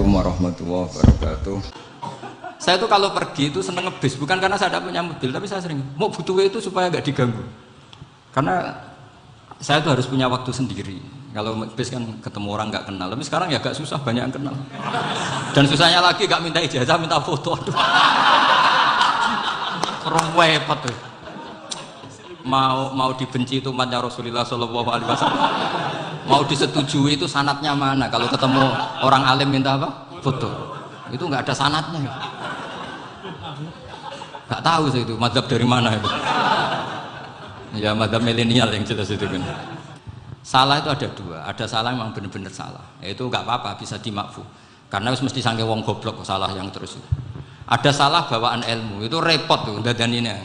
Assalamualaikum warahmatullahi wabarakatuh. Saya tuh kalau pergi itu seneng ngebis, bukan karena saya tidak punya mobil, tapi saya sering mau butuh itu supaya nggak diganggu. Karena saya tuh harus punya waktu sendiri. Kalau bis kan ketemu orang nggak kenal, tapi sekarang ya agak susah, banyak yang kenal. Dan susahnya lagi nggak minta ijazah, minta foto. Aduh, repot tuh. Mau dibenci itu umatnya Rasulullah Shallallahu Alaihi Wasallam. Mau disetujui itu sanatnya mana? Kalau ketemu orang alim minta apa? Foto. Itu nggak ada sanatnya. Nggak tahu saya itu mazhab dari mana itu. Ya mazhab milenial yang jelas itu kan. Salah itu ada dua. Ada salah memang benar-benar salah. Itu nggak apa-apa, bisa dimakfu. Karena mesti sangke wong goblok salah yang terus. Ada salah bawaan ilmu itu repot tuh dadaninya.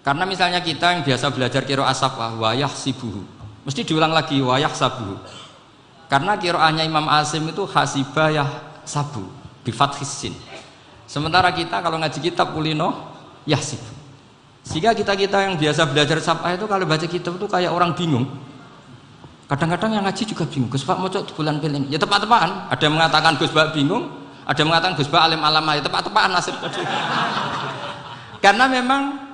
Karena misalnya kita yang biasa belajar qiraah safah wayah sibuhu. Mesti diulang lagi wayah sabu. Karena qiraahnya Imam Asim itu hasibah yah sabu bi fathis sin. Sementara kita kalau ngaji kitab kulino yahsib. Sehingga kita yang biasa belajar safah itu kalau baca kitab itu kayak orang bingung. Kadang-kadang yang ngaji juga bingung. Gus Pak mau cok bulan pilih. Ya tepat-tepatan. Ada yang mengatakan Gus Pak bingung, ada yang mengatakan Gus Pak alim alamah. Ya tepat-tepatan nasib. Karena memang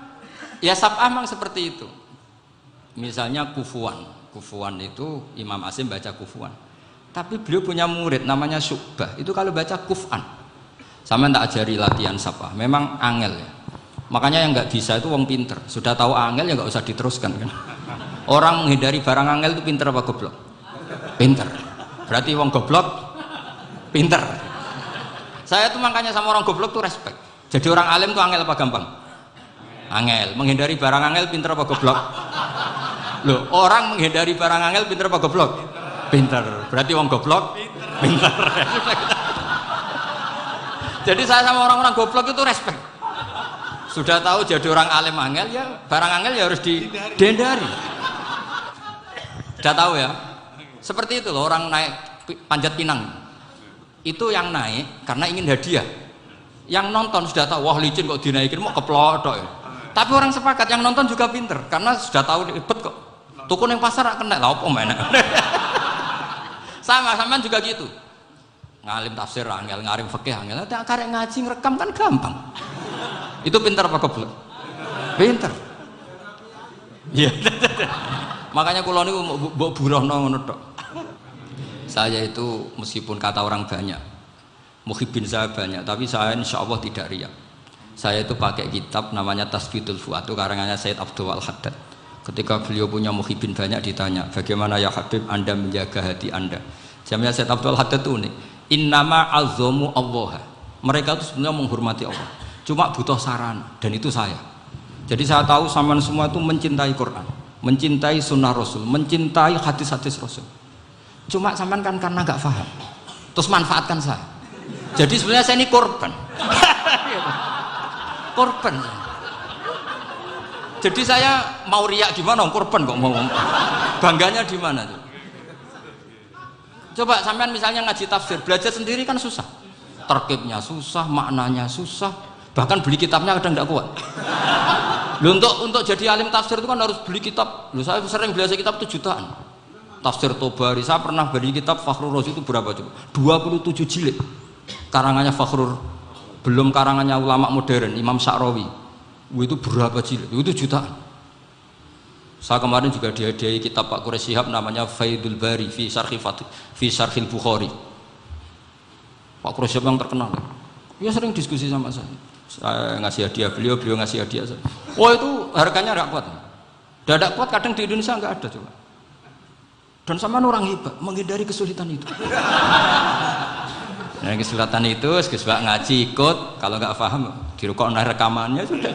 ya safah memang seperti itu. Misalnya kufuan itu Imam Asim baca kufuan, tapi beliau punya murid namanya Syu'bah, itu kalau baca kuf'an. Sama tak ajari latihan safah, memang angel ya. Makanya yang nggak bisa itu wong pinter, sudah tahu angel ya nggak usah diteruskan kan. Orang menghindari barang angel itu pinter apa goblok? Pinter. Berarti wong goblok pinter. Saya tuh makanya sama orang goblok tuh respect. Jadi orang alim tuh angel apa gampang? Angel. Menghindari barang angel pinter apa goblok? Loh, orang menghindari barang angel pinter apa goblok? Pinter. Berarti wong goblok pinter. Jadi saya sama orang-orang goblok itu respect. Sudah tahu jadi orang alim angel ya barang angel ya harus dihindari. Sudah tahu ya. Seperti itu loh orang naik panjat pinang. Itu yang naik karena ingin hadiah. Yang nonton sudah tahu wah licin kok dinaikin mau keplodok ya. Tapi orang sepakat yang nonton juga pinter karena sudah tahu ribet kok. Tukun yang pasar kena lah apa mana. Sama juga gitu. Ngalim tafsir angel, ngarim fikih angel. Tapi karek ngaji ngerekam kan gampang. Itu pinter apa goblok? Pinter. Iya. Makanya kula niku mbok burohno ngono tok. Saya itu meskipun kata orang banyak, muhibbin saya banyak, tapi saya insya Allah tidak riya. Saya itu pakai kitab namanya Tasbitul Fuad, itu karangannya Sayyid Abdul Al-Haddad. Ketika beliau punya muhibbin banyak ditanya, bagaimana ya Habib Anda menjaga hati Anda? Jamnya Sayyid Abdul Al-Haddad itu unik. Innama azzamu Allah. Mereka itu sebenarnya menghormati Allah. Cuma butuh saran, dan itu saya. Jadi saya tahu sampean semua itu mencintai Quran, mencintai sunnah Rasul, mencintai hadis-hadis Rasul. Cuma sampean kan karena nggak paham, terus manfaatkan saya. Jadi sebenarnya saya ini korban. Korban. Jadi saya mau riak gimana? Korban kok mau bangganya di mana tuh? Coba sampean misalnya ngaji tafsir, belajar sendiri kan susah. Terkibnya susah, maknanya susah, bahkan beli kitabnya kadang tidak kuat. Loh, untuk jadi alim tafsir itu kan harus beli kitab. Loh, saya sering belajar kitab itu jutaan. Tafsir Tobari, saya pernah beli kitab Fakhrur Razi itu berapa coba? 27 jilid. Karangannya Fakhrur, belum karangannya ulama modern Imam Sya'rawi. Itu berapa jilid? Itu jutaan. Saya kemarin juga dihadiahi kitab Pak Quraish Shihab namanya Faidul Bari fi Syarhil Bukhari. Pak Quraish Shihab yang terkenal. Dia sering diskusi sama saya. Saya ngasih hadiah beliau ngasih hadiah saya. Wah itu harganya nggak kuat. Tidak kuat kadang di Indonesia nggak ada coba. Dan sama orang hebat menghindari kesulitan itu. Nah, kesulitan itu, Gus Pak ngaji ikut, kalau nggak paham dirukok rekamannya sudah.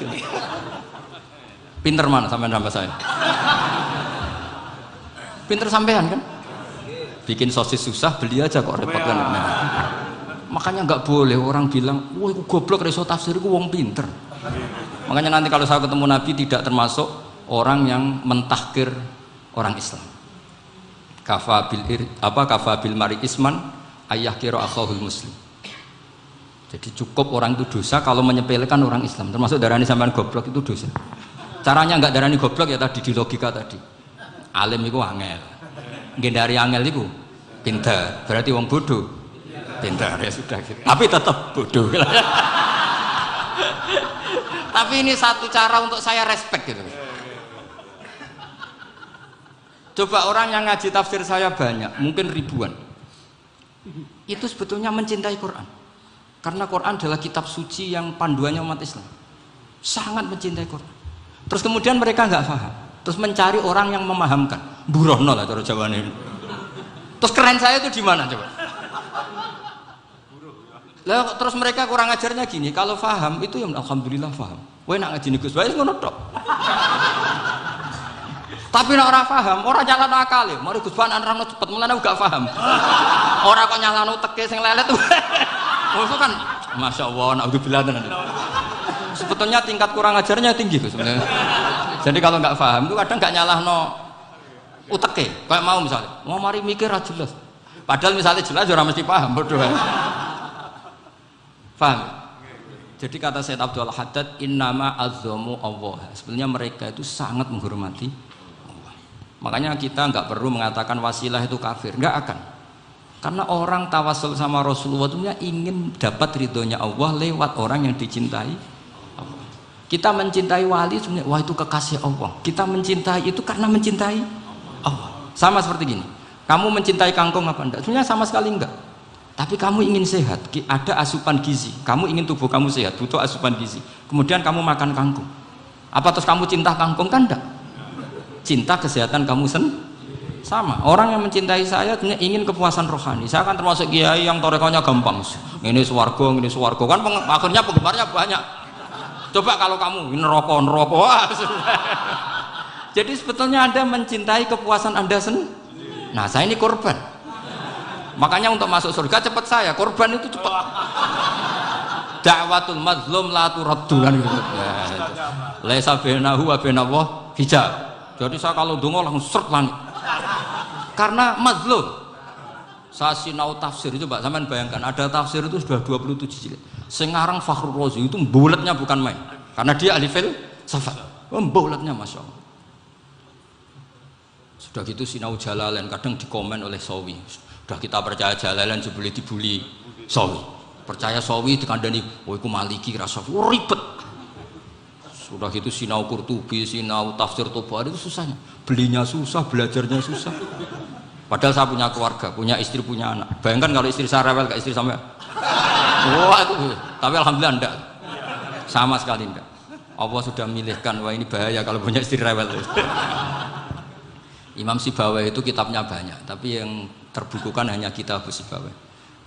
Pinter mana sampean sama saya? Pinter sampean kan? Bikin sosis susah, beli aja kok repot kan? Nah, makanya nggak boleh orang bilang, wah aku goblok reso tafsir, aku wong pinter. Makanya nanti kalau saya ketemu Nabi tidak termasuk orang yang mentahkir orang Islam. Kafabil mari isman ayah kira akhahul muslim. Jadi cukup orang itu dosa kalau menyepelekan orang Islam, termasuk darani sampean goblok itu dosa. Caranya nggak darani goblok ya tadi di logika tadi. Alim itu angel, nggih dari angel itu pinter, berarti wong bodoh pintar ya sudah gitu. Tapi tetap bodoh. Tapi ini satu cara untuk saya respect gitu. Coba orang yang ngaji tafsir saya banyak, mungkin ribuan. Itu sebetulnya mencintai Quran. Karena Quran adalah kitab suci yang panduannya umat Islam. Sangat mencintai Quran. Terus kemudian mereka nggak paham. Terus mencari orang yang memahamkan. Burohno lah cara Jawa ini. Terus keren saya itu di mana coba? Lah terus mereka kurang ajarnya gini, kalau paham itu ya alhamdulillah paham. Kowe nak ngaji Gus Bae ngono tok. Tapi nek ora paham, ora nyalano akale. Mari Gus Bae nerangno cepet mulane gak paham. Ora kok nyalano teke sing lelet. Maksud kan Masya Allah, naudzubillah tenan. Sebetulnya tingkat kurang ajarnya tinggi Gus sebenarnya. Jadi kalau nggak paham itu kadang nggak nyalahno uteke. Kayak mau misalnya, mau mari mikir aja jelas. Padahal misalnya jelas ora mesti paham, bodoh. Paham? Jadi kata Sayyid Abdul Haddad, innama azzamu Allah. Sebenarnya mereka itu sangat menghormati Allah. Makanya kita nggak perlu mengatakan wasilah itu kafir, nggak akan. Karena orang tawasul sama Rasulullah itu ingin dapat ridhonya Allah lewat orang yang dicintai Allah. Kita mencintai wali sebenarnya, wah itu kekasih Allah. Kita mencintai itu karena mencintai Allah. Sama seperti gini, kamu mencintai kangkung apa enggak? Sebenarnya sama sekali enggak. Tapi kamu ingin sehat, ada asupan gizi. Kamu ingin tubuh kamu sehat, butuh asupan gizi. Kemudian kamu makan kangkung. Apa terus kamu cinta kangkung? Kan enggak. Cinta kesehatan kamu sama. Orang yang mencintai saya ingin kepuasan rohani. Saya kan termasuk kiai yang torekonya gampang. Ini swarga, kan akhirnya penggemarnya banyak. Coba kalau kamu neraka. Wah, jadi sebetulnya Anda mencintai kepuasan Anda sendiri. Nah, saya ini korban. Makanya untuk masuk surga cepat saya, korban itu cepat. Da'watul mazlum la turaddu kan gitu. Laisa bainahu wa bainallah hijab. Jadi saya kalau dongo langsung seret langit. Karena mazlum. Saya sinau tafsir itu Mbak, sampean bayangkan ada tafsir itu sudah 27 jilid. Sing ngarang Fakhrul Razi itu bulatnya bukan main. Karena dia ahli filsafat. Bulatnya Masya Allah. Sudah gitu sinau Jalalain kadang dikomen oleh Sawi. Sudah kita percaya Jalalain sebeli dibuli Sawi. Percaya Sawi dikandani, "Oh iku Maliki rasa ribet." Sudah gitu sinau Qurtubi, sinau tafsir Tabari itu susahnya. Belinya susah, belajarnya susah. Padahal saya punya keluarga, punya istri, punya anak. Bayangkan kalau istri saya rewel kayak istri sampai. Wah itu. Tapi alhamdulillah enggak. Sama sekali enggak. Allah sudah milihkan, wah ini bahaya kalau punya istri rewel. Imam Sibawai itu kitabnya banyak, tapi yang terbukukan hanya Kitab Sibawai.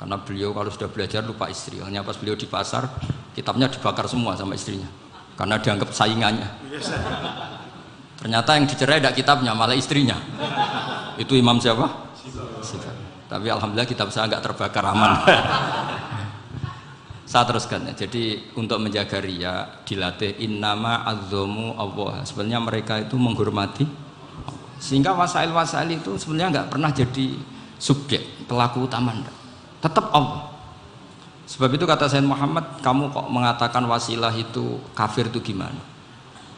Karena beliau kalau sudah belajar lupa istri. Hanya pas beliau di pasar, kitabnya dibakar semua sama istrinya. Karena dianggap saingannya. Ternyata yang dicerai tidak kitabnya, malah istrinya. Itu Imam siapa? Sibawai. Tapi alhamdulillah kitab saya nggak terbakar, aman. Saya teruskan ya. Jadi untuk menjaga riya dilatih innama azzamu Allah. Sebenarnya mereka itu menghormati Allah. Sehingga wasail-wasail itu sebenarnya nggak pernah jadi subjek pelaku utama, enggak. Tetap Allah. Sebab itu kata Sayyid Muhammad, kamu kok mengatakan wasilah itu kafir itu gimana?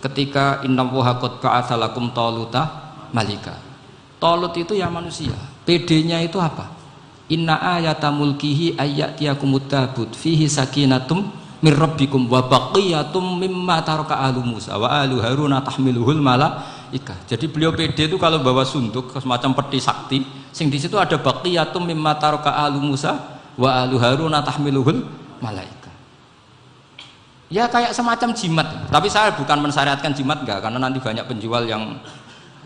Ketika innallaha qad ba'atsa lakum taluta malika. Talut itu ya manusia. PD-nya itu apa? Inna ayata mulkihi ayyatiyakumut tabut fihi sakinatum mir rabbikum wa baqiyatum mimma taraka alu Musa wa alu Haruna tahmiluhul malaikah. Jadi beliau PD itu kalau bawa sunduk semacam peti sakti, sing di situ ada baqiyatum mimma taraka alu Musa wa alu Haruna tahmiluhul malaikah. Ya kayak semacam jimat. Tapi saya bukan mensyariatkan jimat enggak, karena nanti banyak penjual yang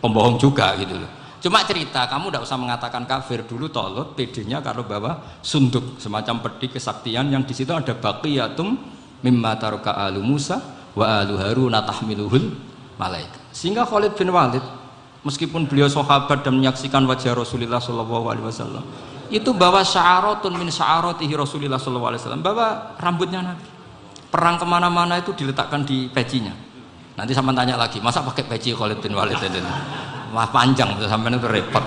pembohong juga gitu loh. Cuma cerita, kamu tidak usah mengatakan kafir. Dulu Talut PD-nya kalau bawa sunduk semacam peti kesaktian yang di situ ada baqiyatum mimma taraka alu Musa wa alu Haruna tahmiluhul malaika. Sehingga Khalid bin Walid meskipun beliau sahabat dan menyaksikan wajah Rasulullah SAW, itu bawa sya'aratun min sya'aratihi Rasulullah SAW, bawa rambutnya Nabi. Perang kemana-mana itu diletakkan di pecinya. Nanti sama tanya lagi, masa pakai peci Khalid bin Walid ini? Wah panjang sampai itu repot.